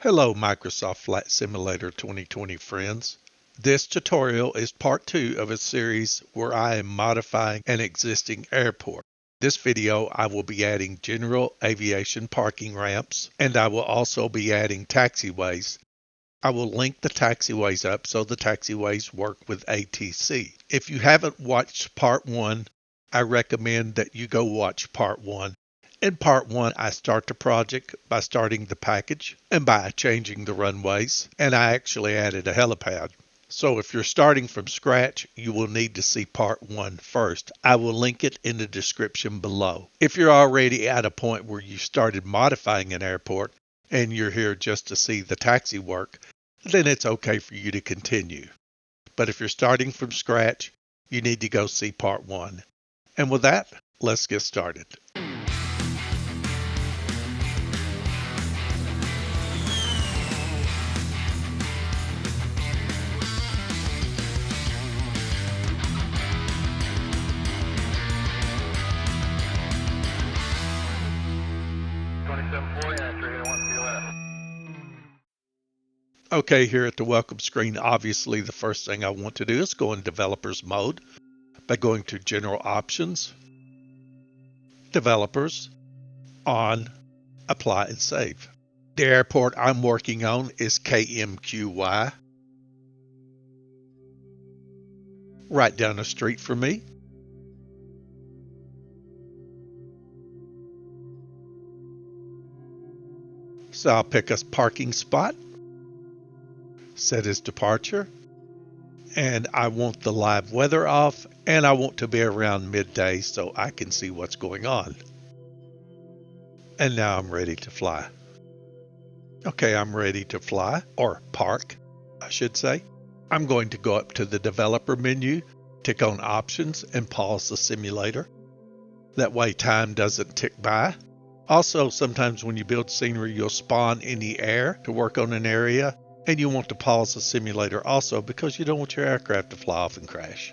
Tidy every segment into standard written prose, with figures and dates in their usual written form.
Hello Microsoft Flight Simulator 2020 friends. This tutorial is part 2 of a series where I am modifying an existing airport. This video I will be adding general aviation parking ramps, and I will also be adding taxiways. I will link the taxiways up so the taxiways work with ATC. If you haven't watched part 1, I recommend that you go watch part 1. In part 1, I start the project by starting the package and by changing the runways, and I actually added a helipad. So if you're starting from scratch, you will need to see part 1 first. I will link it in the description below. If you're already at a point where you started modifying an airport and you're here just to see the taxi work, then it's okay for you to continue. But if you're starting from scratch, you need to go see part 1. And with that, let's get started. Okay, here at the welcome screen, obviously the first thing I want to do is go in developers mode by going to general options, developers, on, apply and save. The airport I'm working on is KMQY, right down the street from me. So I'll pick a parking spot, set as departure, and I want the live weather off, and I want to be around midday so I can see what's going on. And now I'm ready to fly. Okay, I'm ready to fly, or park, I should say. I'm going to go up to the developer menu, tick on options, and pause the simulator. That way time doesn't tick by. Also, sometimes when you build scenery, you'll spawn in the air to work on an area, and you want to pause the simulator also because you don't want your aircraft to fly off and crash.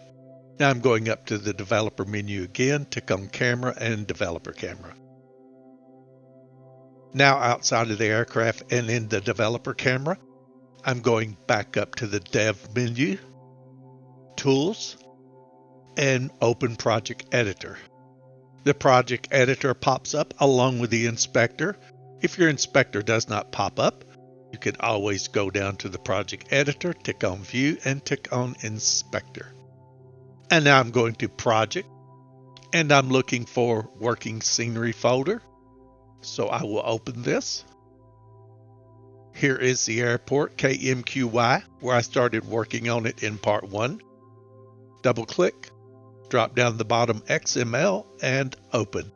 Now I'm going up to the developer menu again, tick on camera and developer camera. Now outside of the aircraft and in the developer camera, I'm going back up to the dev menu, tools, and open project editor. The project editor pops up along with the inspector. If your inspector does not pop up, you can always go down to the project editor, tick on view, and tick on inspector. And now I'm going to project, and I'm looking for working scenery folder. So I will open this. Here is the airport KMQY, where I started working on it in part 1. Double click, drop down the bottom XML, and open.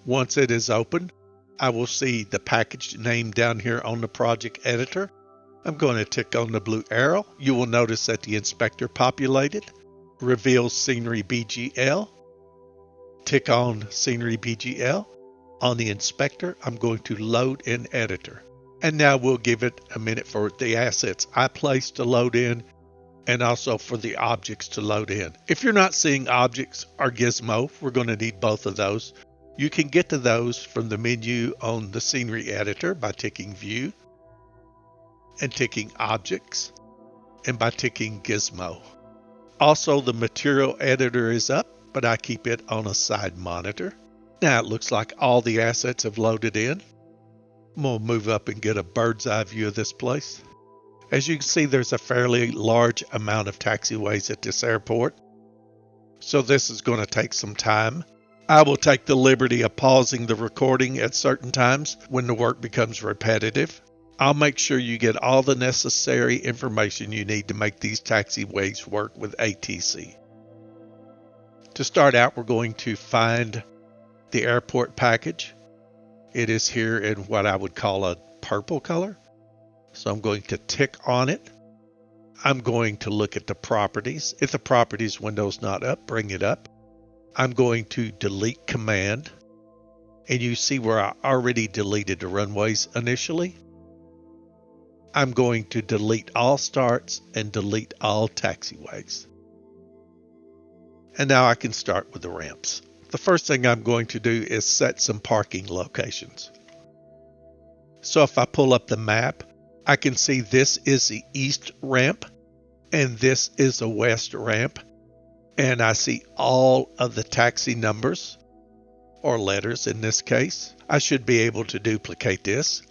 Once it is open, I will see the package name down here on the project editor. I'm going to tick on the blue arrow. You will notice that the inspector populated. Reveal Scenery BGL. Tick on Scenery BGL. On the inspector, I'm going to load in editor. And now we'll give it a minute for the assets I placed to load in, and also for the objects to load in. If you're not seeing objects or gizmo, we're going to need both of those. You can get to those from the menu on the scenery editor by ticking view and ticking objects and by ticking gizmo. Also, the material editor is up, but I keep it on a side monitor. Now it looks like all the assets have loaded in. I'm going to move up and get a bird's eye view of this place. As you can see, there's a fairly large amount of taxiways at this airport, so this is going to take some time. I will take the liberty of pausing the recording at certain times when the work becomes repetitive. I'll make sure you get all the necessary information you need to make these taxiways work with ATC. To start out, we're going to find the airport package. It is here in what I would call a purple color. So I'm going to tick on it. I'm going to look at the properties. If the properties window's not up, bring it up. I'm going to delete command. And you see where I already deleted the runways initially. I'm going to delete all starts and delete all taxiways. And now I can start with the ramps. The first thing I'm going to do is set some parking locations. So if I pull up the map, I can see this is the east ramp and this is the west ramp. And I see all of the taxi numbers, or letters in this case. I should be able to duplicate this.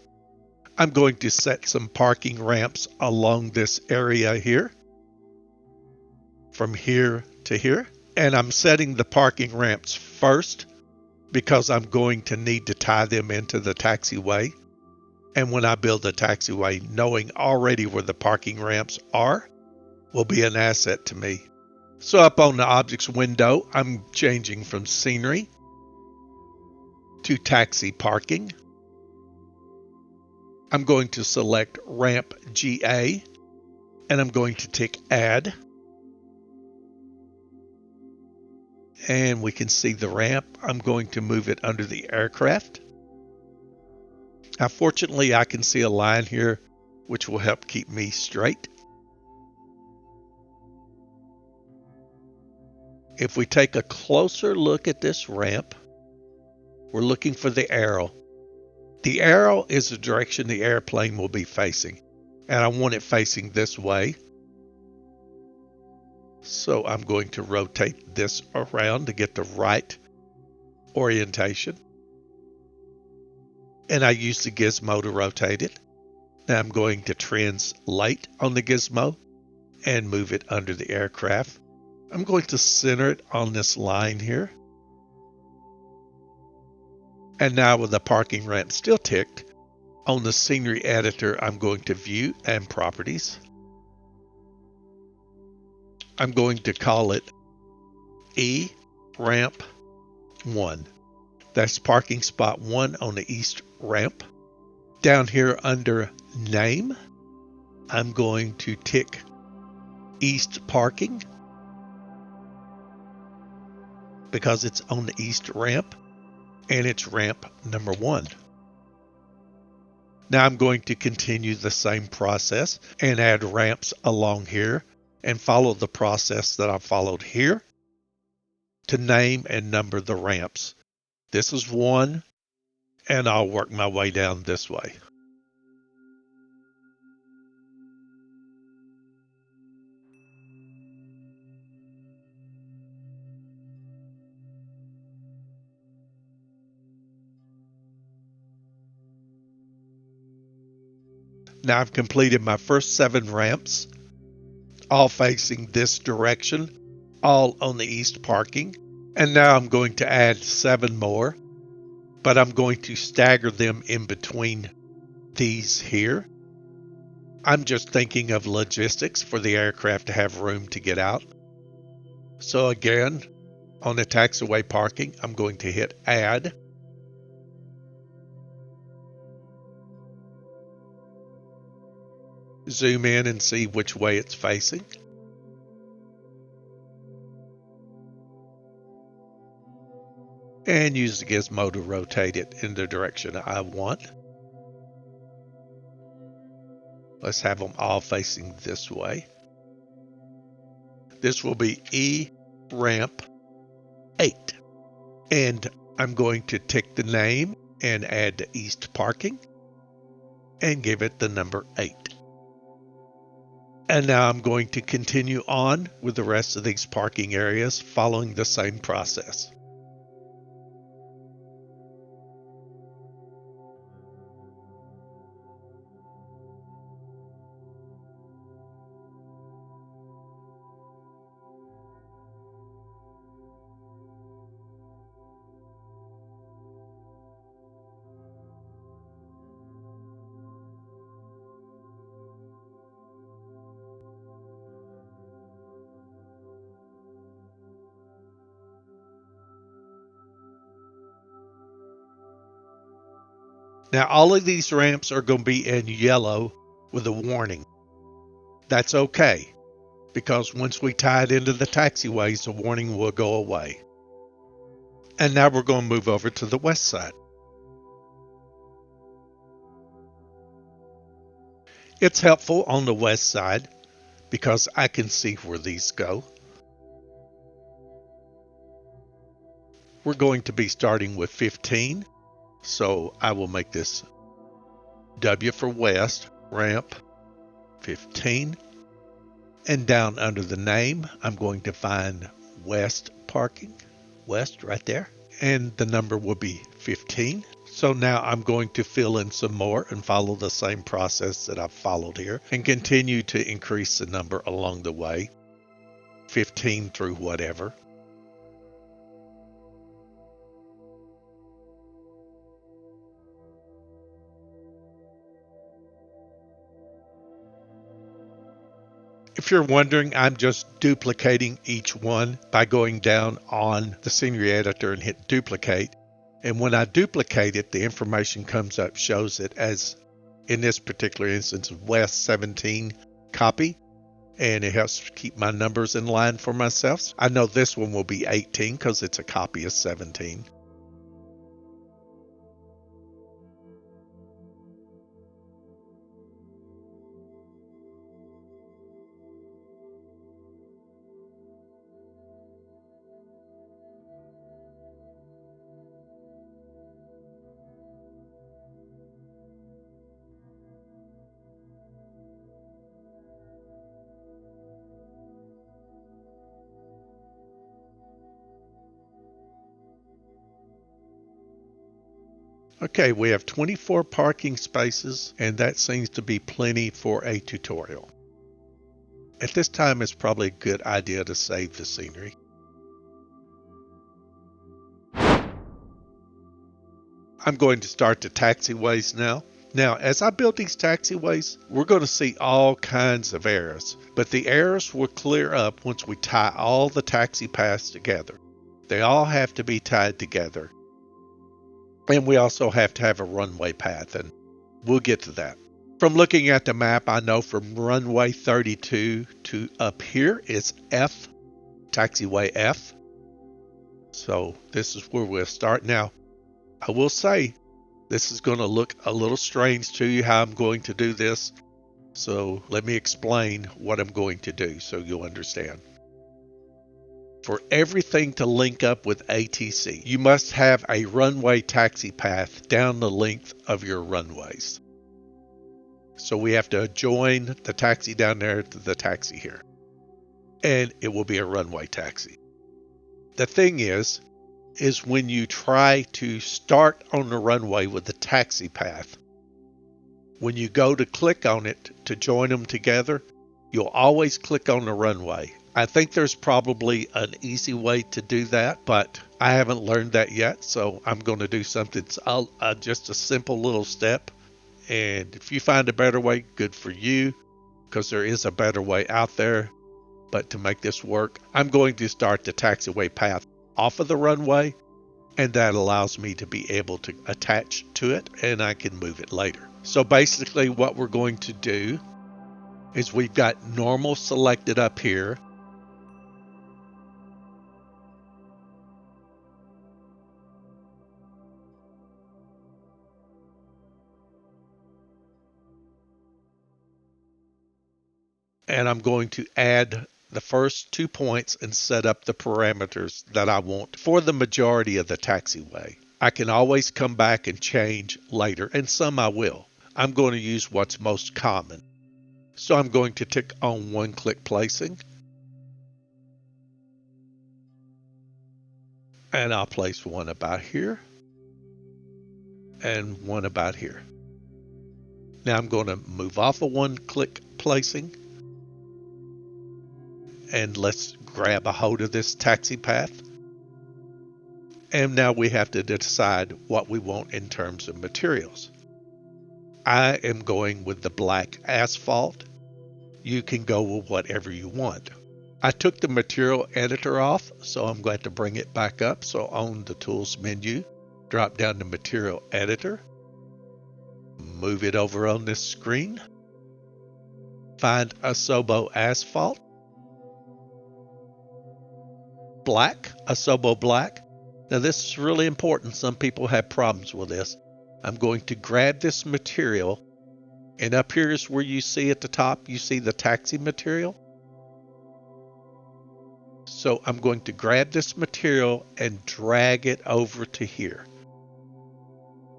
I'm going to set some parking ramps along this area here, from here to here. And I'm setting the parking ramps first because I'm going to need to tie them into the taxiway. And when I build a taxiway, knowing already where the parking ramps are will be an asset to me. So up on the objects window, I'm changing from scenery to taxi parking. I'm going to select ramp GA and I'm going to tick add. And we can see the ramp. I'm going to move it under the aircraft. Now, fortunately, I can see a line here which will help keep me straight. If we take a closer look at this ramp, we're looking for the arrow. The arrow is the direction the airplane will be facing, and I want it facing this way. So I'm going to rotate this around to get the right orientation. And I use the gizmo to rotate it. Now I'm going to translate on the gizmo and move it under the aircraft. I'm going to center it on this line here. And now with the parking ramp still ticked, on the scenery editor, I'm going to view and properties. I'm going to call it E ramp 1. That's parking spot 1 on the east ramp. Down here under name, I'm going to tick east parking because it's on the east ramp and it's ramp number 1. Now I'm going to continue the same process and add ramps along here and follow the process that I followed here to name and number the ramps. This is 1, and I'll work my way down this way. Now I've completed my first 7 ramps, all facing this direction, all on the east parking. And now I'm going to add 7 more, but I'm going to stagger them in between these here. I'm just thinking of logistics for the aircraft to have room to get out. So again, on the taxiway parking, I'm going to hit add. Zoom in and see which way it's facing. And use the gizmo to rotate it in the direction I want. Let's have them all facing this way. This will be E ramp 8. And I'm going to tick the name and add the east parking and give it the number 8. And now I'm going to continue on with the rest of these parking areas following the same process. Now, all of these ramps are going to be in yellow with a warning. That's okay, because once we tie it into the taxiways, the warning will go away. And now we're going to move over to the west side. It's helpful on the west side because I can see where these go. We're going to be starting with 15. So I will make this W for west. ramp 15. And down under the name, I'm going to find West Parking, West right there. And the number will be 15. So now I'm going to fill in some more and follow the same process that I've followed here and continue to increase the number along the way, 15 through whatever. If you're wondering, I'm just duplicating each one by going down on the scenery editor and hit duplicate. And when I duplicate it, the information comes up, shows it as, in this particular instance, West 17 copy. And it helps keep my numbers in line for myself. I know this one will be 18 because it's a copy of 17. Okay, we have 24 parking spaces, and that seems to be plenty for a tutorial. At this time, it's probably a good idea to save the scenery. I'm going to start the taxiways now. Now, as I build these taxiways, we're going to see all kinds of errors, but the errors will clear up once we tie all the taxi paths together. They all have to be tied together. And we also have to have a runway path, and we'll get to that. From looking at the map, I know from runway 32 to up here is F, taxiway F. So this is where we'll start. Now, I will say this is going to look a little strange to you how I'm going to do this. So let me explain what I'm going to do so you'll understand. For everything to link up with ATC, you must have a runway taxi path down the length of your runways. So we have to join the taxi down there to the taxi here. And it will be a runway taxi. The thing is when you try to start on the runway with the taxi path, when you go to click on it to join them together, you'll always click on the runway. I think there's probably an easy way to do that, but I haven't learned that yet, so I'm going to do something, just a simple little step. And if you find a better way, good for you, because there is a better way out there. But to make this work, I'm going to start the taxiway path off of the runway, and that allows me to be able to attach to it, and I can move it later. So basically what we're going to do is we've got normal selected up here. And I'm going to add the first 2 points and set up the parameters that I want for the majority of the taxiway. I can always come back and change later, and some I will. I'm going to use what's most common. So I'm going to tick on one-click placing. And I'll place one about here and one about here. Now I'm going to move off of one-click placing. And let's grab a hold of this taxi path. And now we have to decide what we want in terms of materials. I am going with the black asphalt. You can go with whatever you want. I took the material editor off, so I'm going to bring it back up. So on the tools menu, drop down to material editor, move it over on this screen, find Asobo asphalt, black, Asobo black. Now this is really important. Some people have problems with this. I'm going to grab this material, and up here is where you see at the top, you see the taxi material. So I'm going to grab this material and drag it over to here.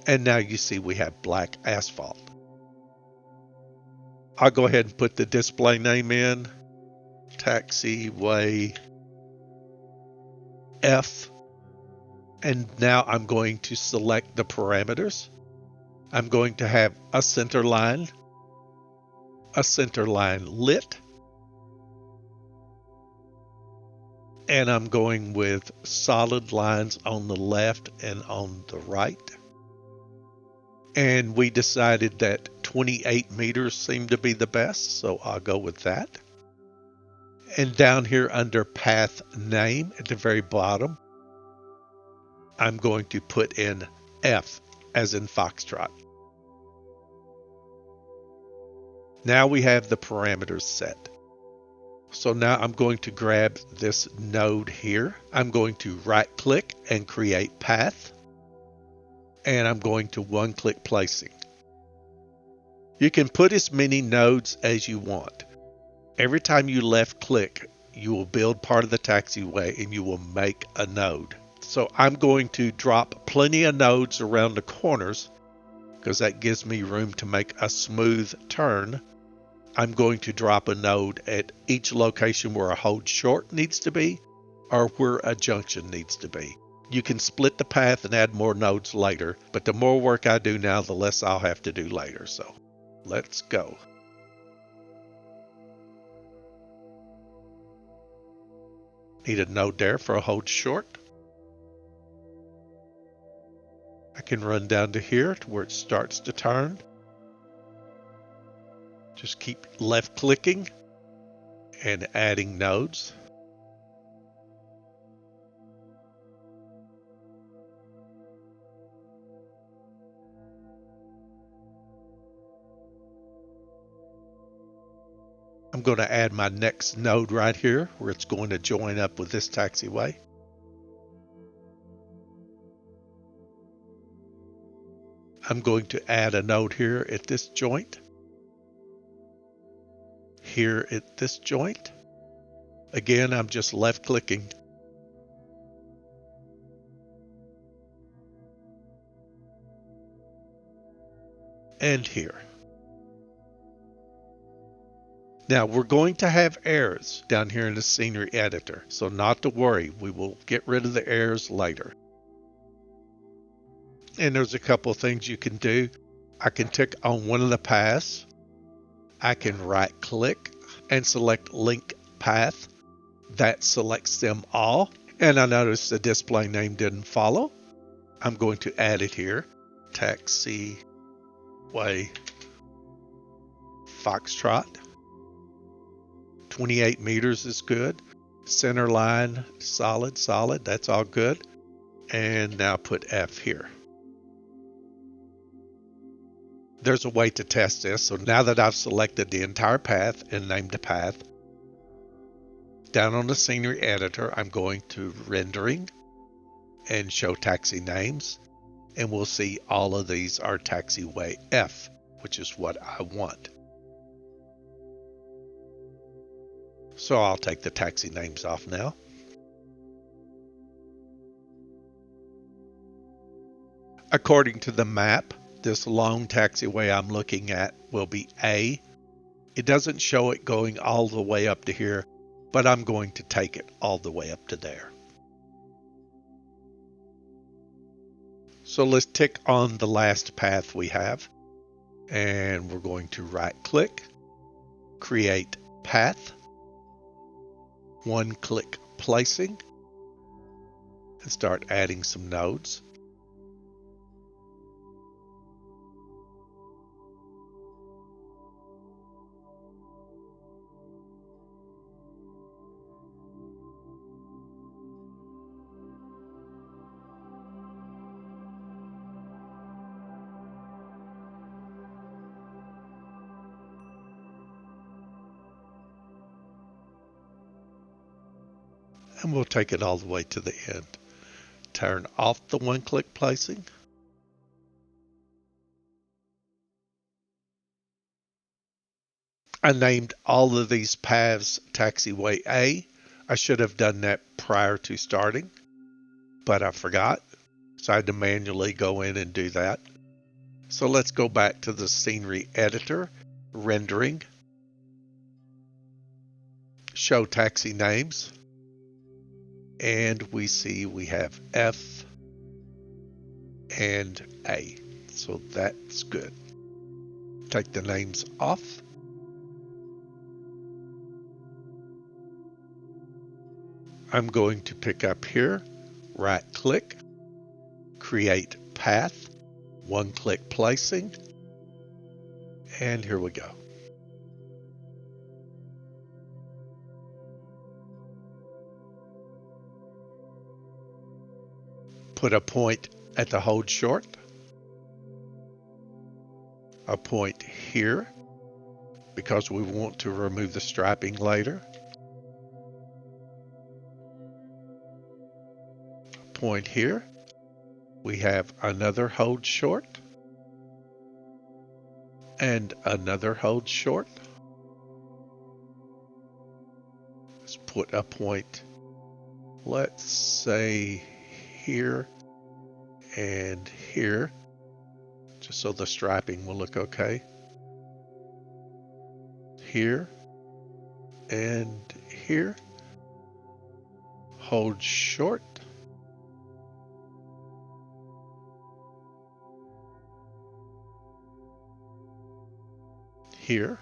And now you see we have black asphalt. I'll go ahead and put the display name in, Taxiway F, and now I'm going to select the parameters. I'm going to have a center line lit, and I'm going with solid lines on the left and on the right. And we decided that 28 meters seemed to be the best, so I'll go with that. And down here under path name at the very bottom, I'm going to put in F as in Foxtrot. Now we have the parameters set. So now I'm going to grab this node here. I'm going to right click and create path. And I'm going to one-click placing. You can put as many nodes as you want. Every time you left click, you will build part of the taxiway and you will make a node. So I'm going to drop plenty of nodes around the corners because that gives me room to make a smooth turn. I'm going to drop a node at each location where a hold short needs to be or where a junction needs to be. You can split the path and add more nodes later, but the more work I do now, the less I'll have to do later. So let's go. Need a node there for a hold short. I can run down to here to where it starts to turn. Just keep left clicking and adding nodes. I'm going to add my next node right here where it's going to join up with this taxiway. I'm going to add a node here at this joint. Here at this joint. Again, I'm just left clicking. And here. Now we're going to have errors down here in the scenery editor, so not to worry, we will get rid of the errors later. And there's a couple of things you can do. I can tick on one of the paths. I can right click and select link path. That selects them all. And I notice the display name didn't follow. I'm going to add it here. Taxiway Foxtrot. 28 meters is good. Center line, solid, that's all good. And now put F here. There's a way to test this. So now that I've selected the entire path and named the path, down on the scenery editor, I'm going to rendering and show taxi names. And we'll see all of these are taxiway F, which is what I want. So I'll take the taxi names off now. According to the map, this long taxiway I'm looking at will be A. It doesn't show it going all the way up to here, but I'm going to take it all the way up to there. So let's tick on the last path we have, and we're going to right click, create path, one click placing, and start adding some nodes. And we'll take it all the way to the end. Turn off the one-click placing. I named all of these paths Taxiway A. I should have done that prior to starting, but I forgot. So I had to manually go in and do that. So let's go back to the scenery editor, rendering, show taxi names, and we see we have F and A. So that's good. Take the names off. I'm going to pick up here, right click, create path, one click placing, and here we go. Put a point at the hold short, a point here, because we want to remove the striping later. Point here. We have another hold short and another hold short. Let's put a point, let's say here and here, just so the striping will look okay. Here and here. Hold short. Here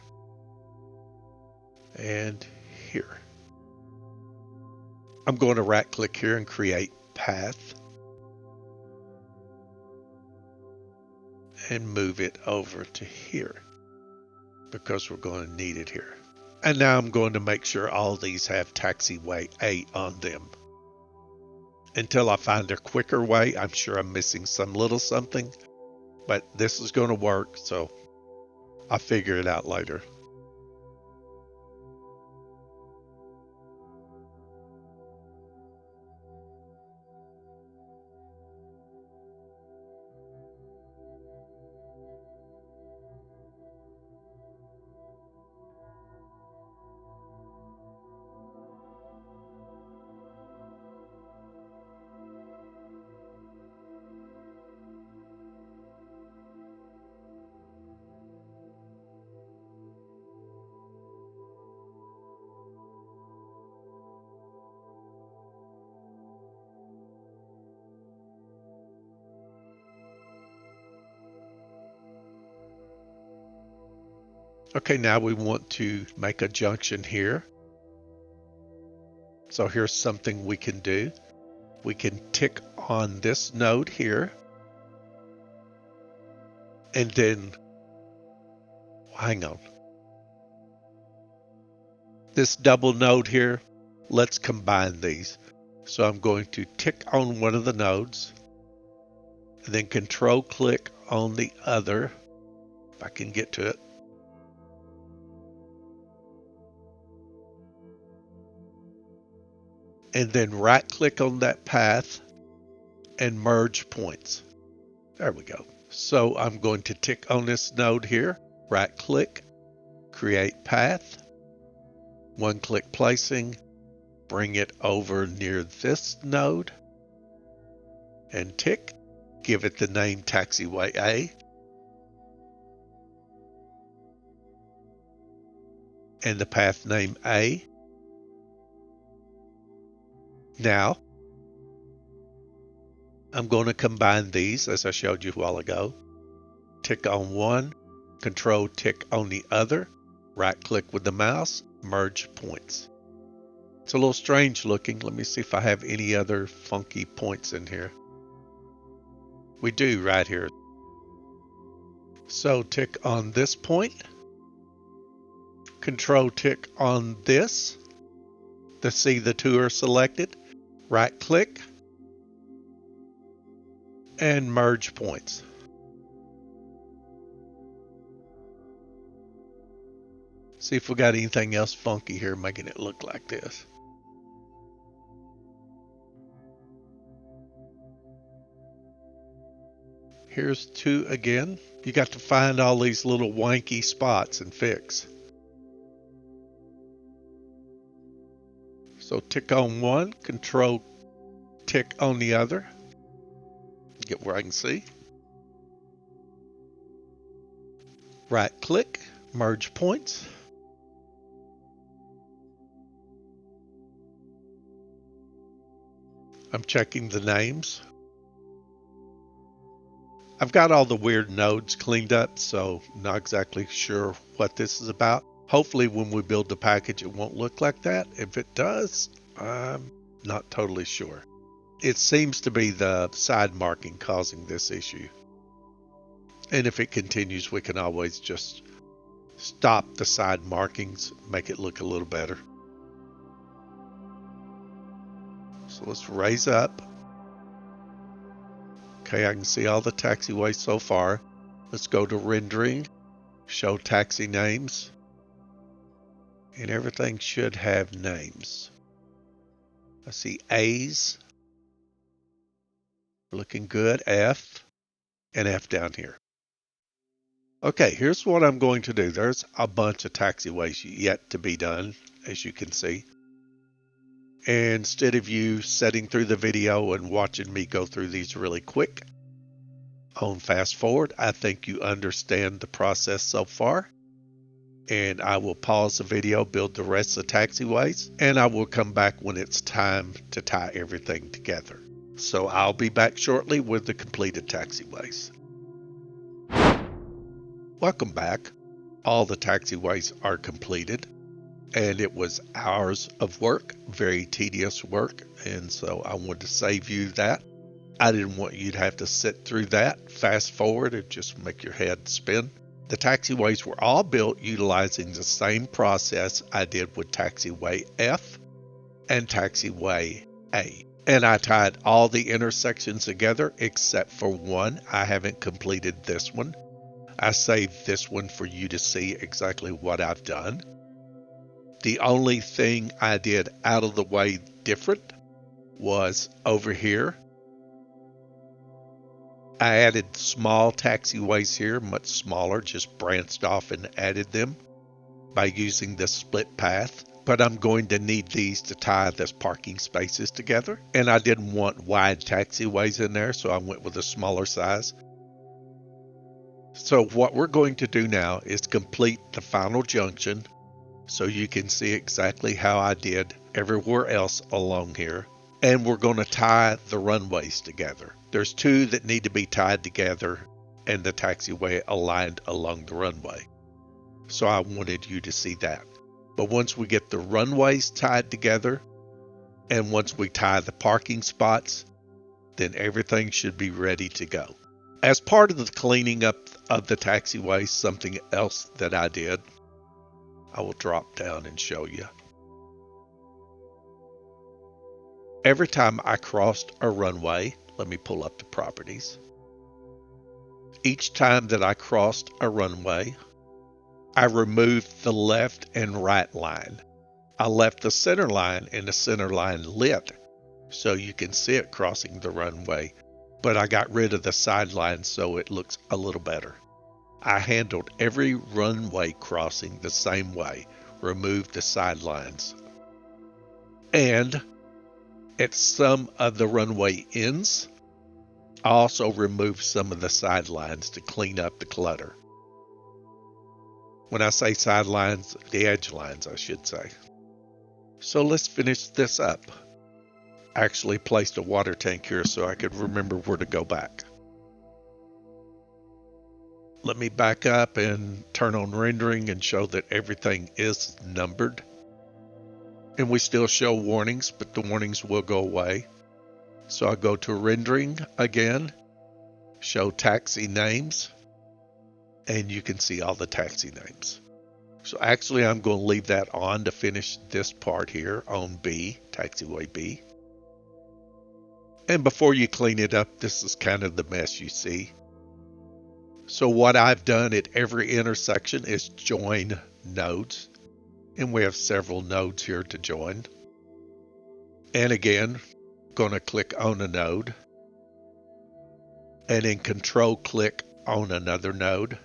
and here. I'm going to right click here and create path and move it over to here because we're going to need it here. And now I'm going to make sure all these have taxiway A on them. Until I find a quicker way, I'm sure I'm missing some little something, but this is going to work, so I'll figure it out later. Okay, now we want to make a junction here. So here's something we can do. We can tick on this node here. And then, hang on. This double node here, let's combine these. So I'm going to tick on one of the nodes, and then control click on the other, if I can get to it. And then right click on that path and merge points. There we go. So I'm going to tick on this node here, right click, create path, one click placing, bring it over near this node and tick, give it the name Taxiway A. And the path name A. Now, I'm going to combine these as I showed you a while ago. Tick on one, control tick on the other, right click with the mouse, merge points. It's a little strange looking. Let me see if I have any other funky points in here. We do right here. So tick on this point, control tick on this to see the two are selected, right click, and merge points. See if we got anything else funky here making it look like this. Here's two again. You got to find all these little wanky spots and fix. So tick on one, control tick on the other. Get where I can see. Right click, merge points. I'm checking the names. I've got all the weird nodes cleaned up, so not exactly sure what this is about. Hopefully when we build the package it won't look like that. If it does, I'm not totally sure. It seems to be the side marking causing this issue. And if it continues, we can always just stop the side markings, make it look a little better. So let's raise up. Okay, I can see all the taxiways so far. Let's go to rendering, show taxi names, and everything should have names. I see A's, looking good, F, and F down here. Okay, here's what I'm going to do. There's a bunch of taxiways yet to be done, as you can see. And instead of you sitting through the video and watching me go through these really quick, on fast forward, I think you understand the process so far. And I will pause the video, build the rest of the taxiways, and I will come back when it's time to tie everything together. So I'll be back shortly with the completed taxiways. Welcome back. All the taxiways are completed, and it was hours of work, very tedious work, and so I wanted to save you that. I didn't want you to have to sit through that, fast forward, and just make your head spin. The taxiways were all built utilizing the same process I did with Taxiway F and Taxiway A. And I tied all the intersections together except for one. I haven't completed this one. I saved this one for you to see exactly what I've done. The only thing I did out of the way different was over here. I added small taxiways here, much smaller, just branched off and added them by using the split path. But I'm going to need these to tie this parking spaces together. And I didn't want wide taxiways in there, so I went with a smaller size. So what we're going to do now is complete the final junction so you can see exactly how I did everywhere else along here. And we're going to tie the runways together. There's two that need to be tied together and the taxiway aligned along the runway. So I wanted you to see that. But once we get the runways tied together and once we tie the parking spots, then everything should be ready to go. As part of the cleaning up of the taxiway, something else that I did, I will drop down and show you. Every time I crossed a runway, let me pull up the properties. Each time that I crossed a runway, I removed the left and right line. I left the center line and the center line lit so you can see it crossing the runway, but I got rid of the sidelines so it looks a little better. I handled every runway crossing the same way, removed the sidelines. And at some of the runway ends, I also removed some of the sidelines to clean up the clutter. When I say sidelines, the edge lines, I should say. So let's finish this up. I actually placed a water tank here so I could remember where to go back. Let me back up and turn on rendering and show that everything is numbered. And we still show warnings, but the warnings will go away. So I go to rendering again, show taxi names, and you can see all the taxi names. So actually I'm going to leave that on to finish this part here on B, Taxiway B. And before you clean it up, this is kind of the mess you see. So what I've done at every intersection is join nodes. And we have several nodes here to join. And again, going to click on a node. And then control click on another node.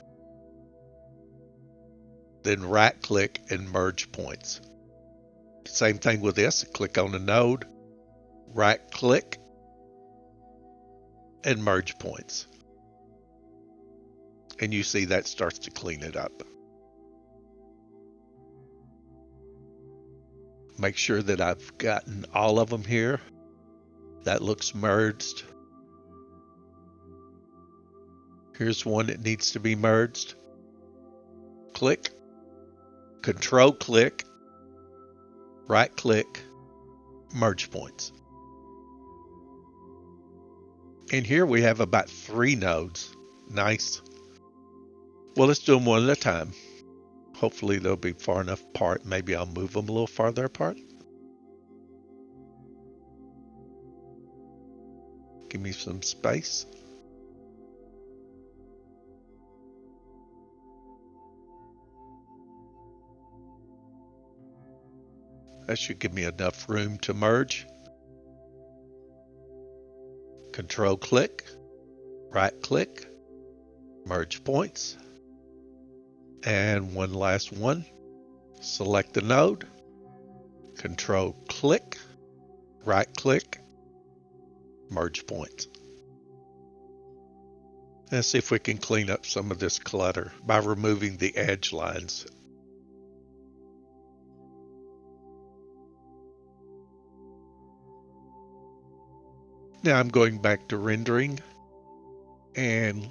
Then right click and merge points. Same thing with this, click on a node, right click, and merge points. And you see that starts to clean it up. Make sure that I've gotten all of them here. That looks merged. Here's one that needs to be merged. Click, Control click, right click, merge points. And here we have about 3 nodes. Nice. Well, let's do them one at a time. Hopefully they'll be far enough apart. Maybe I'll move them a little farther apart. Give me some space. That should give me enough room to merge. Control click, right click, merge points. And one last one. Select the node, Control click, right click, merge points. Let's see if we can clean up some of this clutter by removing the edge lines. Now I'm going back to rendering and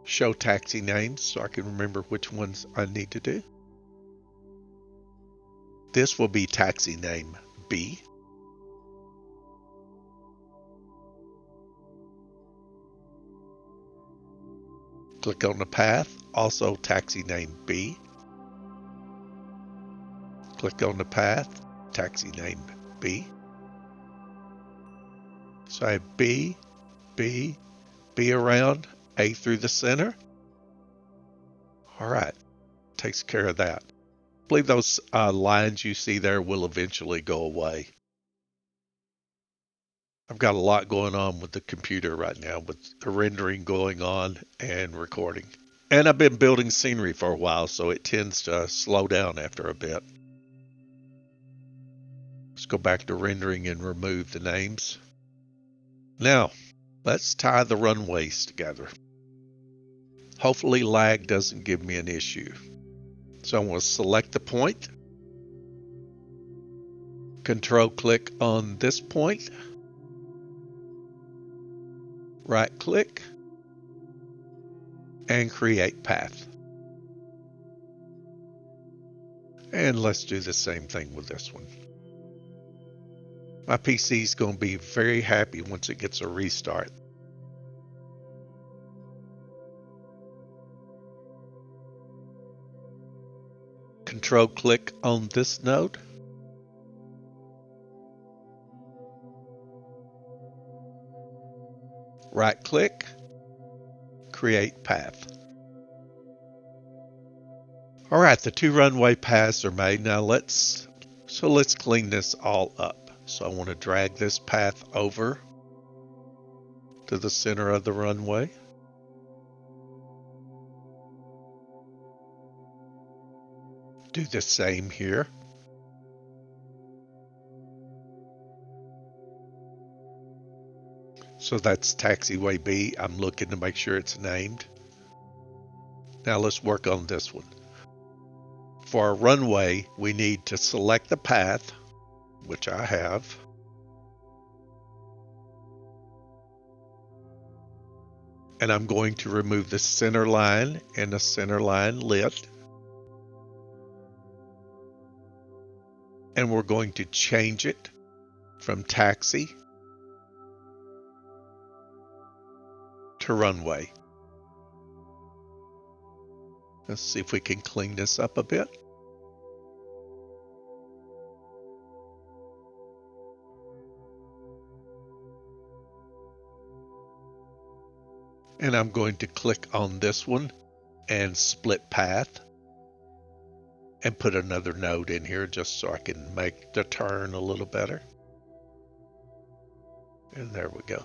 show taxi names so I can remember which ones I need to do. This will be taxi name B. Click on the path, also taxi name B. Click on the path, taxi name B. So I have B, B, B around, A through the center. All right, takes care of that. I believe those lines you see there will eventually go away. I've got a lot going on with the computer right now, with the rendering going on and recording. And I've been building scenery for a while, so it tends to slow down after a bit. Let's go back to rendering and remove the names. Now, let's tie the runways together. Hopefully lag doesn't give me an issue. So I'm going to select the point. Control click on this point. Right click. And create path. And let's do the same thing with this one. My PC is going to be very happy once it gets a restart. Control click on this node. Right click, create path. All right, the 2 runway paths are made. Now let's clean this all up. So I want to drag this path over to the center of the runway. Do the same here. So that's Taxiway B. I'm looking to make sure it's named. Now let's work on this one. For a runway, we need to select the path, which I have. And I'm going to remove the center line and the center line lit. And we're going to change it from taxi to runway. Let's see if we can clean this up a bit. And I'm going to click on this one and split path and put another node in here just so I can make the turn a little better. And there we go.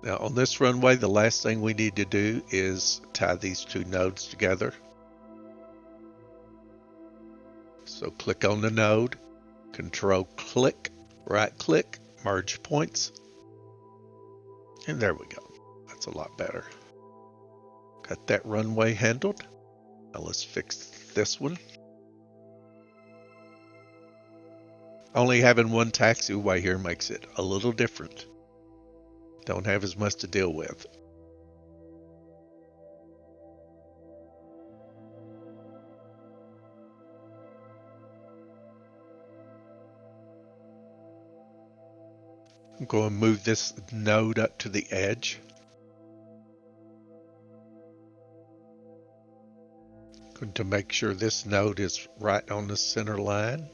Now on this runway, the last thing we need to do is tie these 2 nodes together. So click on the node, Control click, right click, merge points. And there we go. That's a lot better. Got that runway handled. Now let's fix this one. Only having one taxiway here makes it a little different. Don't have as much to deal with. I'm going to move this node up to the edge. Going to make sure this node is right on the center line.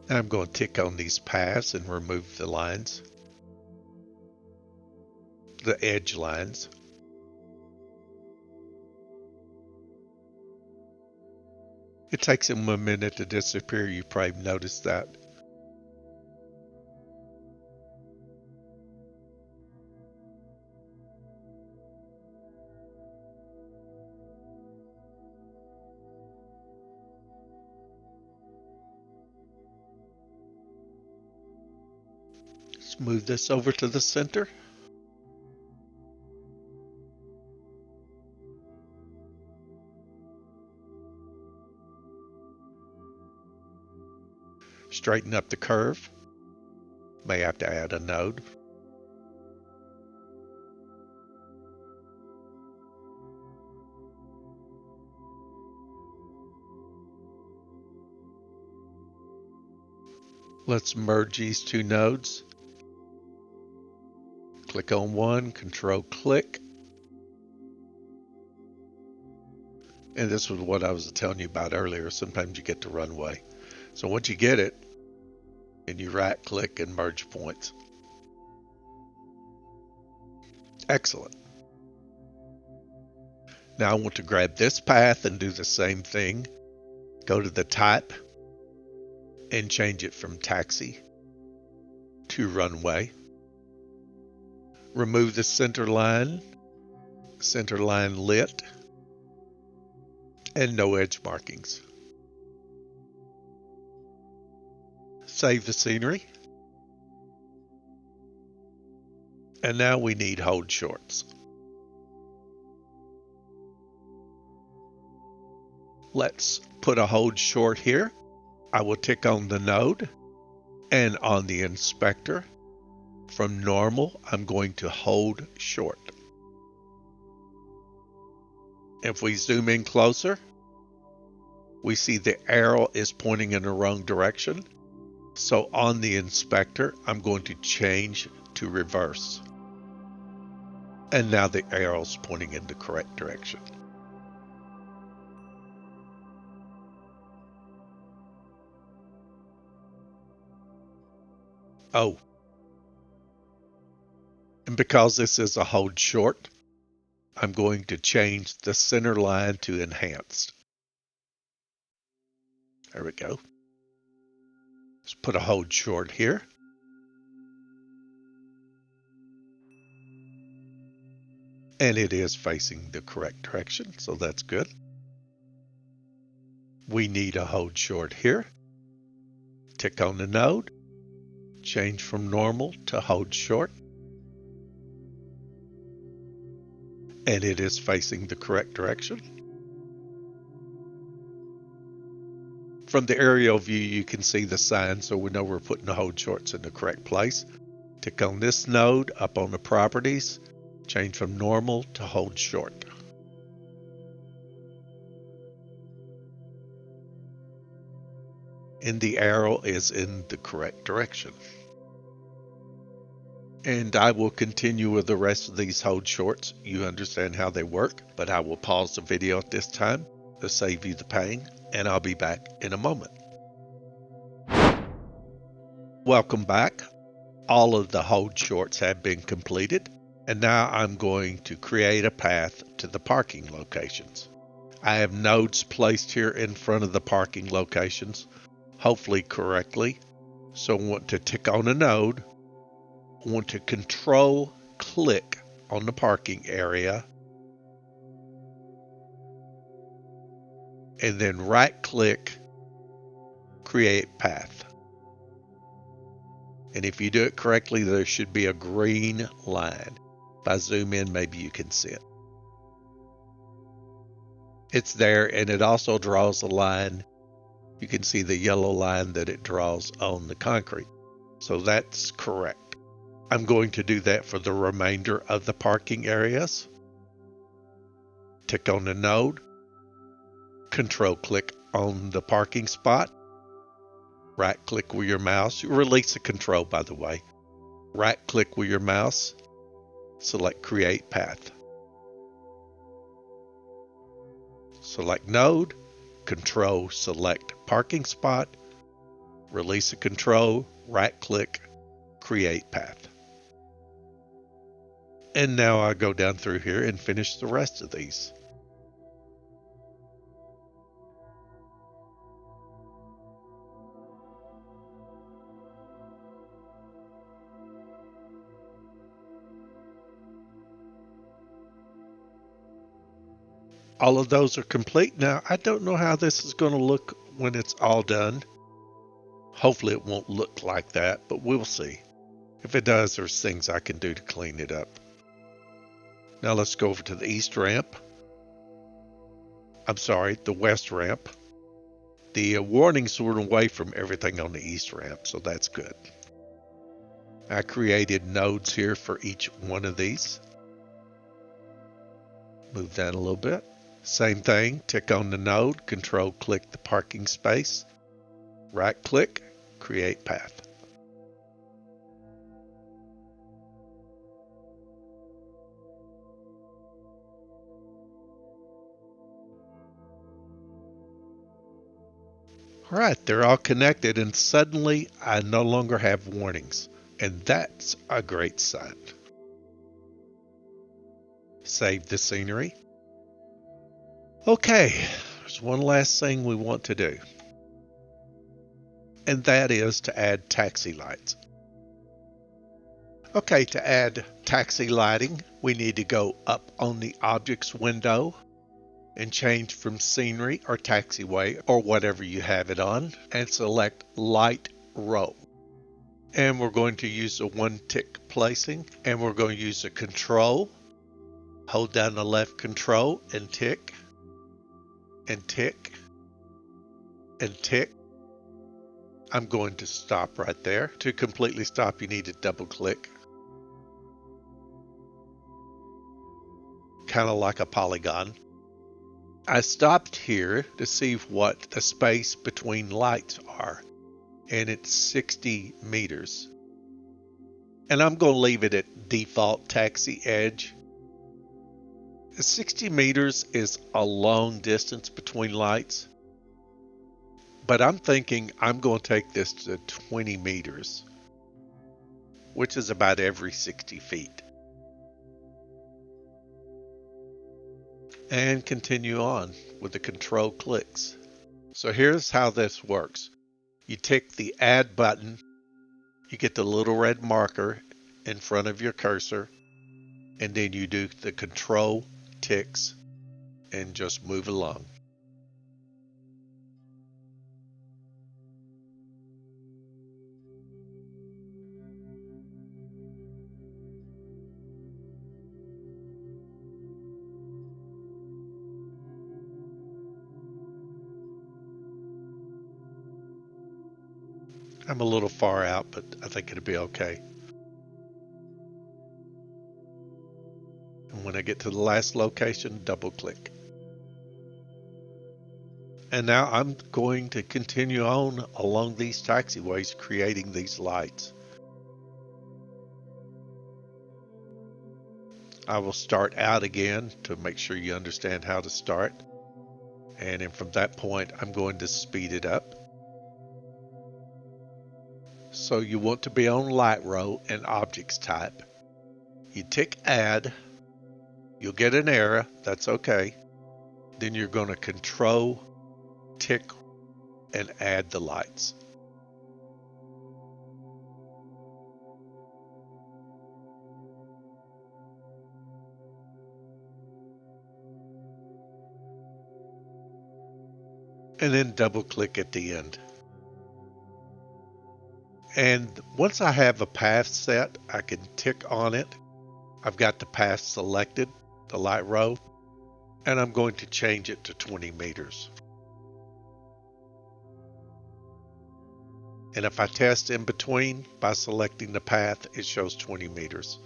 Now I'm going to tick on these paths and remove the lines, the edge lines. It takes them a minute to disappear. You probably noticed that. Let's move this over to the center. Straighten up the curve. May have to add a node. Let's merge these two nodes. Click on one, control click. And this was what I was telling you about earlier. Sometimes you get to Runway. So once you get it, and you right click and merge points. Excellent. Now I want to grab this path and do the same thing. Go to the type and change it from taxi to runway. Remove the center line lit, and no edge markings. Save the scenery. And now we need hold shorts. Let's put a hold short here. I will tick on the node and on the inspector. From normal, I'm going to hold short. If we zoom in closer, we see the arrow is pointing in the wrong direction. So on the inspector, I'm going to change to reverse. And now the arrow's pointing in the correct direction. Oh. And because this is a hold short, I'm going to change the center line to enhanced. There we go. Let's put a hold short here. And it is facing the correct direction, so that's good. We need a hold short here. Tick on the node. Change from normal to hold short. And it is facing the correct direction. From the aerial view, you can see the sign, so we know we're putting the hold shorts in the correct place. Tick on this node up on the properties. Change from normal to hold short. And the arrow is in the correct direction. And I will continue with the rest of these hold shorts. You understand how they work, but I will pause the video at this time to save you the pain, and I'll be back in a moment. Welcome back. All of the hold shorts have been completed, and now I'm going to create a path to the parking locations. I have nodes placed here in front of the parking locations, hopefully correctly. So I want to tick on a node. I want to control click on the parking area, and then right click, create path. And if you do it correctly, there should be a green line. If I zoom in, maybe you can see it. It's there, and it also draws a line. You can see the yellow line that it draws on the concrete. So that's correct. I'm going to do that for the remainder of the parking areas. Tick on the node, control click on the parking spot, right click with your mouse. You release the control, by the way. Right click with your mouse, select create path. Select node, control select parking spot, release the control, right click, create path. And now I go down through here and finish the rest of these. All of those are complete. Now, I don't know how this is going to look when it's all done. Hopefully it won't look like that, but we'll see. If it does, there's things I can do to clean it up. Now let's go over to the east ramp. I'm sorry, the west ramp. The warnings were away from everything on the east ramp, so that's good. I created nodes here for each one of these. Move that a little bit. Same thing, tick on the node, control click the parking space, right click, create path. All right, they're all connected, and suddenly I no longer have warnings, and that's a great sign. Save the scenery. Okay, there's one last thing we want to do, and that is to add taxi lights. Okay, to add taxi lighting, we need to go up on the objects window and change from scenery or taxiway or whatever you have it on and select light row. And we're going to use a one tick placing, and we're going to use a control. Hold down the left control and tick and tick and tick. I'm going to stop right there. To completely stop, you need to double click. Kind of like a polygon. I stopped here to see what the space between lights are, and it's 60 meters. And I'm going to leave it at default taxi edge. 60 meters is a long distance between lights, but I'm thinking I'm going to take this to 20 meters, which is about every 60 feet. And continue on with the control clicks. So here's how this works. You tick the add button, you get the little red marker in front of your cursor, and then you do the control ticks and just move along. I'm a little far out, but I think it'll be okay. And when I get to the last location, double click. And now I'm going to continue on along these taxiways, creating these lights. I will start out again to make sure you understand how to start. And then from that point, I'm going to speed it up. So you want to be on light row and objects type. You tick add. You'll get an error. That's okay. Then you're going to control tick and add the lights. And then double click at the end. And once I have a path set, I can tick on it. I've got the path selected, the light row. and I'm going to change it to 20 meters. And if I test in between by selecting the path, it shows 20 meters.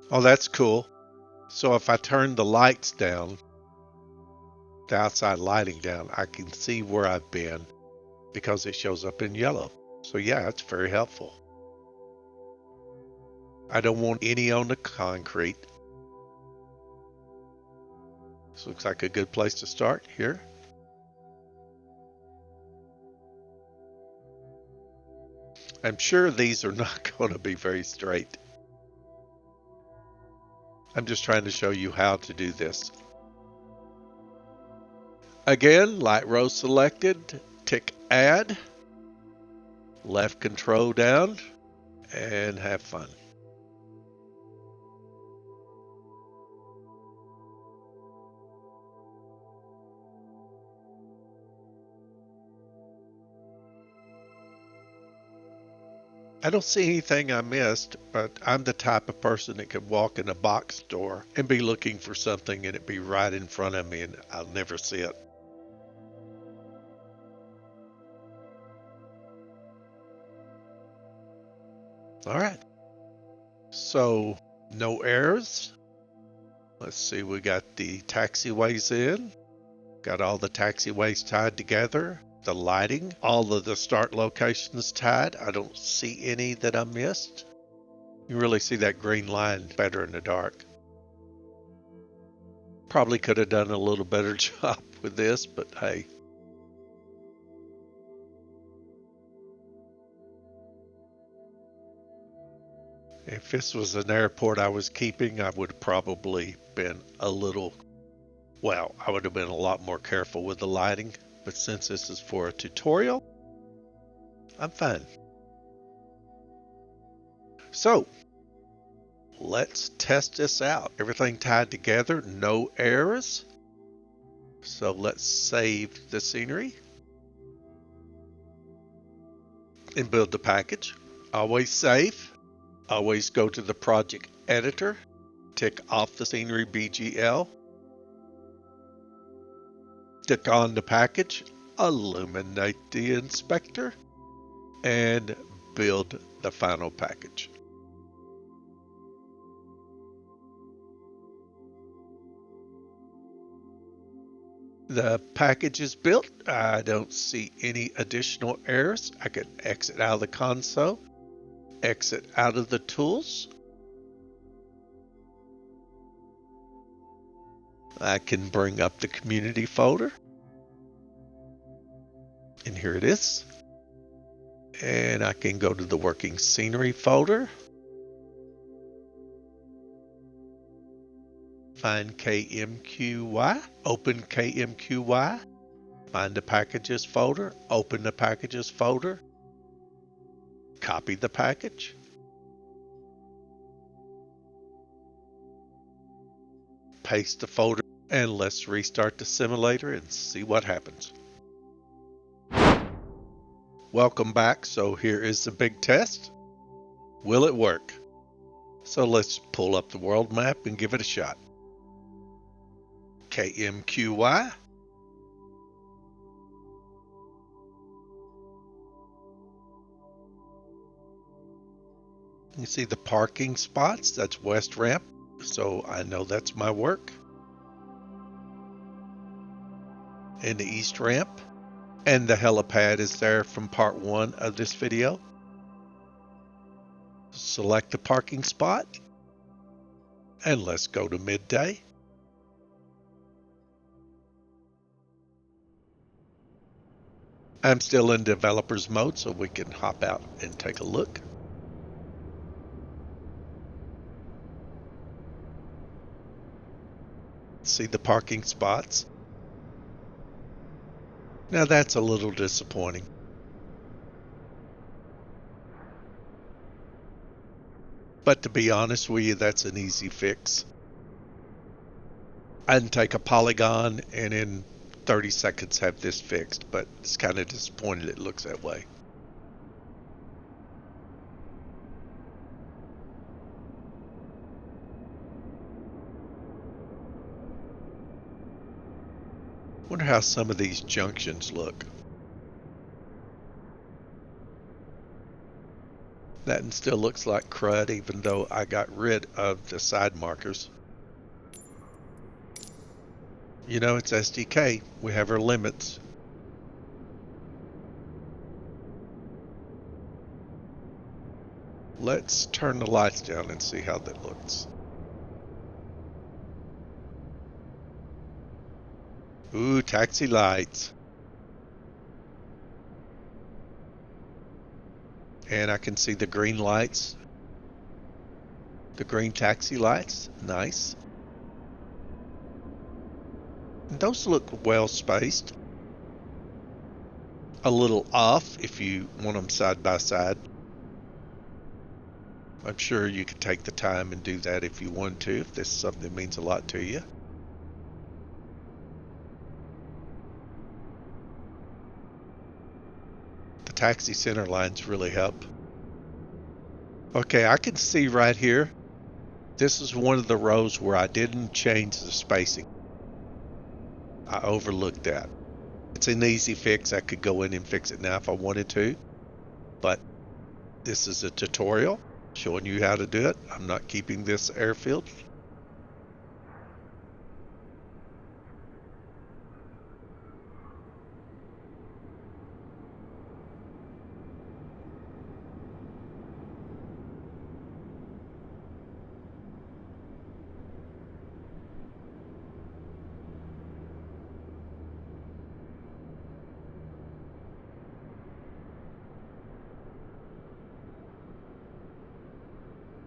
Oh, that's cool. So if I turn the lights down, the outside lighting down, I can see where I've been because it shows up in yellow. So yeah, it's very helpful. I don't want any on the concrete. This looks like a good place to start here. I'm sure these are not going to be very straight. I'm just trying to show you how to do this. Again, light row selected, tick add, left control down, and have fun. I don't see anything I missed, but I'm the type of person that could walk in a box store and be looking for something and it be right in front of me and I'll never see it. All right. So no errors. Let's see, we got the taxiways in. Got all the taxiways tied together. The lighting, all of the start locations tied. I don't see any that I missed. You really see that green line better in the dark. Probably could have done a little better job with this, but hey. If this was an airport I was keeping, I would have probably been a little, well, I would have been a lot more careful with the lighting. But since this is for a tutorial, I'm fine. So, let's test this out. Everything tied together, no errors. So let's save the scenery and build the package. Always save. Always go to the project editor. Tick off the scenery BGL. Tick on the package. Illuminate the inspector. And build the final package. The package is built. I don't see any additional errors. I can exit out of the console, exit out of the tools. I can bring up the community folder. And here it is. And I can go to the working scenery folder. Find KMQY, open KMQY, find the packages folder, open the packages folder, copy the package, paste the folder, and let's restart the simulator and see what happens. Welcome back. So here is the big test. Will it work? So let's pull up the world map and give it a shot. KMQY. You see the parking spots, that's west ramp, so I know that's my work. And the east ramp, and the helipad is there from part 1 of this video. Select the parking spot, and let's go to midday. I'm still in developer's mode, so we can hop out and take a look. See the parking spots. Now that's a little disappointing. But to be honest with you, that's an easy fix. I can take a polygon and in 30 seconds have this fixed, but it's kind of disappointed it looks that way. Wonder how some of these junctions look. That one still looks like crud, even though I got rid of the side markers. You know, it's SDK. We have our limits. Let's turn the lights down and see how that looks. Ooh, taxi lights. And I can see the green lights. The green taxi lights. Nice. And those look well spaced. A little off if you want them side by side. I'm sure you could take the time and do that if you want to, if this is something that means a lot to you. The taxi center lines really help. Okay, I can see right here. This is one of the rows where I didn't change the spacing. I overlooked that. It's an easy fix. I could go in and fix it now if I wanted to. But this is a tutorial showing you how to do it. I'm not keeping this airfield.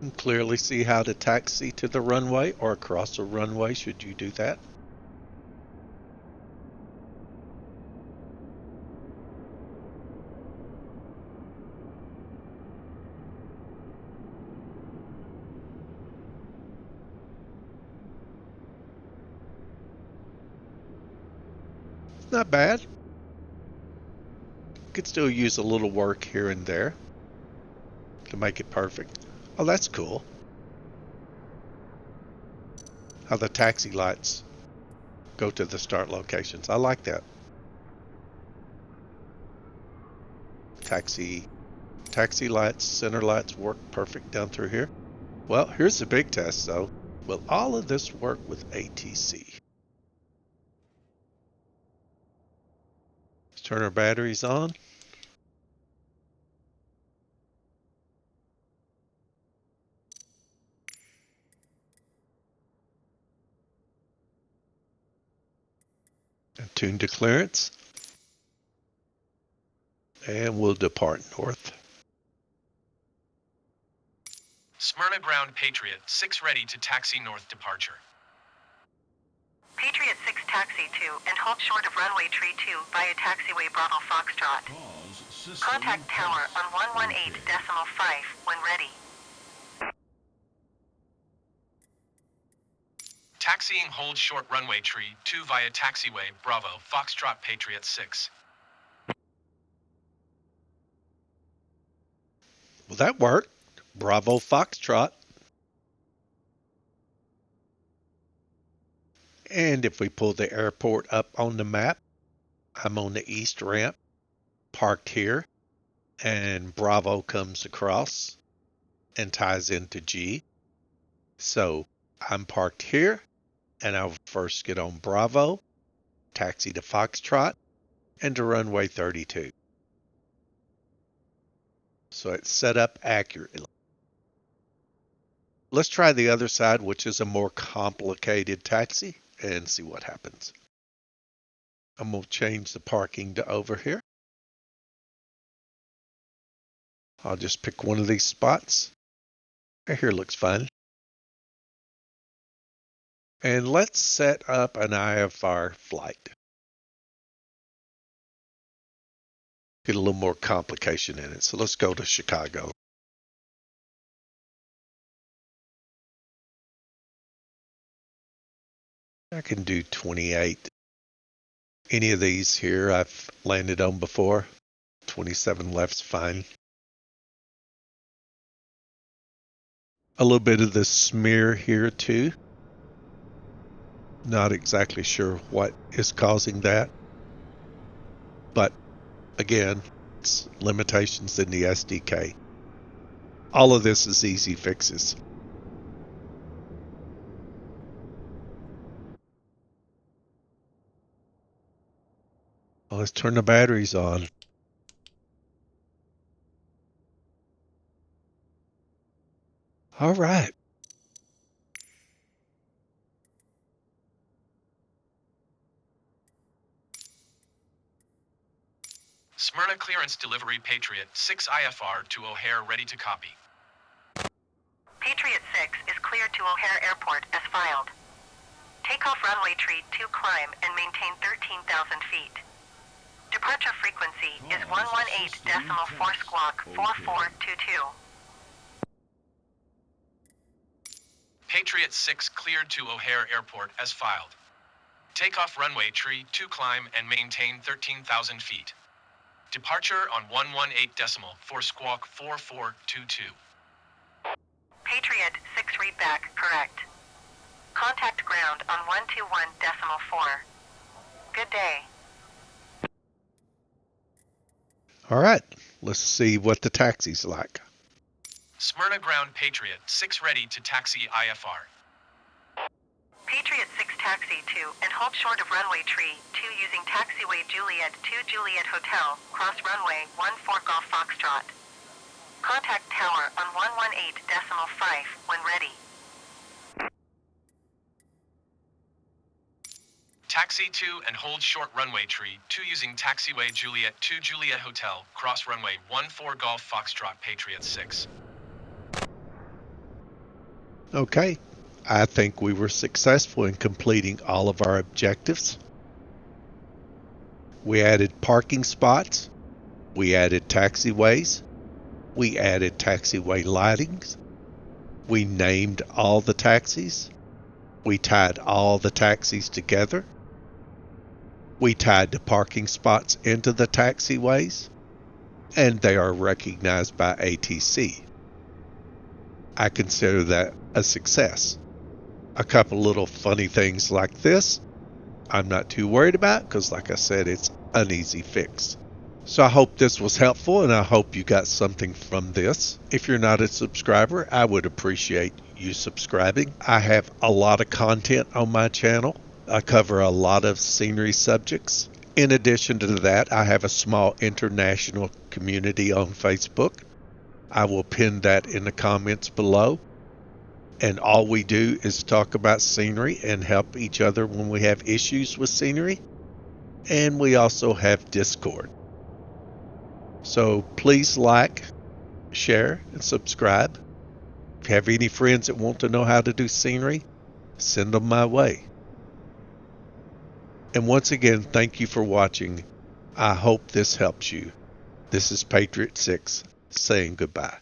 You can clearly see how to taxi to the runway or across a runway should you do that. Not bad. Could still use a little work here and there to make it perfect. Oh, that's cool. How the taxi lights go to the start locations. I like that. Taxi lights, center lights work perfect down through here. Well, here's the big test though. Will all of this work with ATC? Let's turn our batteries on. And tune to clearance. And we'll depart north. Smyrna ground Patriot 6 ready to taxi north departure. Patriot 6 taxi to and hold short of runway tree 2 via taxiway Bravo Foxtrot. Contact tower on 118.5 when ready. Taxiing hold short runway tree 2 via taxiway Bravo Foxtrot Patriot 6. Well, that worked. Bravo Foxtrot. And if we pull the airport up on the map, I'm on the east ramp, parked here, and Bravo comes across and ties into G. So I'm parked here, and I'll first get on Bravo, taxi to Foxtrot, and to runway 32. So it's set up accurately. Let's try the other side, which is a more complicated taxi, and see what happens. I'm going to change the parking to over here. I'll just pick one of these spots. Right here looks fine. And let's set up an IFR flight. Get a little more complication in it. So let's go to Chicago. I can do 28. Any of these here I've landed on before. 27 left's fine. A little bit of the smear here too. Not exactly sure what is causing that. But again, it's limitations in the SDK. All of this is easy fixes. Well, let's turn the batteries on. All right. Smyrna clearance delivery Patriot 6 IFR to O'Hare ready to copy. Patriot 6 is cleared to O'Hare Airport as filed. Takeoff runway tree 2 climb and maintain 13,000 feet. Departure frequency is 118.4 squawk 4422. Patriot 6 cleared to O'Hare Airport as filed. Takeoff runway tree 2 climb and maintain 13,000 feet. Departure on 118.4 squawk 4422. Patriot 6 readback correct. Contact ground on 121.4. Good day. All right. Let's see what the taxi's like. Smyrna ground Patriot 6 ready to taxi IFR. Patriot 6 taxi to and hold short of runway tree 2 using taxiway Juliet 2 Juliet Hotel, cross runway 14 Golf Foxtrot. Contact tower on 118.5 when ready. Taxi 2 and hold short runway tree 2 using taxiway Juliet 2 Juliet Hotel, cross runway 14 Golf Foxtrot Patriot 6. Okay. I think we were successful in completing all of our objectives. We added parking spots. We added taxiways. We added taxiway lightings. We named all the taxis. We tied all the taxis together. We tied the parking spots into the taxiways, and they are recognized by ATC. I consider that a success. A couple little funny things like this, I'm not too worried about because, like I said, it's an easy fix. So I hope this was helpful, and I hope you got something from this. If you're not a subscriber, I would appreciate you subscribing. I have a lot of content on my channel. I cover a lot of scenery subjects. In addition to that, I have a small international community on Facebook. I will pin that in the comments below. And all we do is talk about scenery and help each other when we have issues with scenery. And we also have Discord. So please like, share, and subscribe. If you have any friends that want to know how to do scenery, send them my way. And once again, thank you for watching. I hope this helps you. This is Patriot 6 saying goodbye.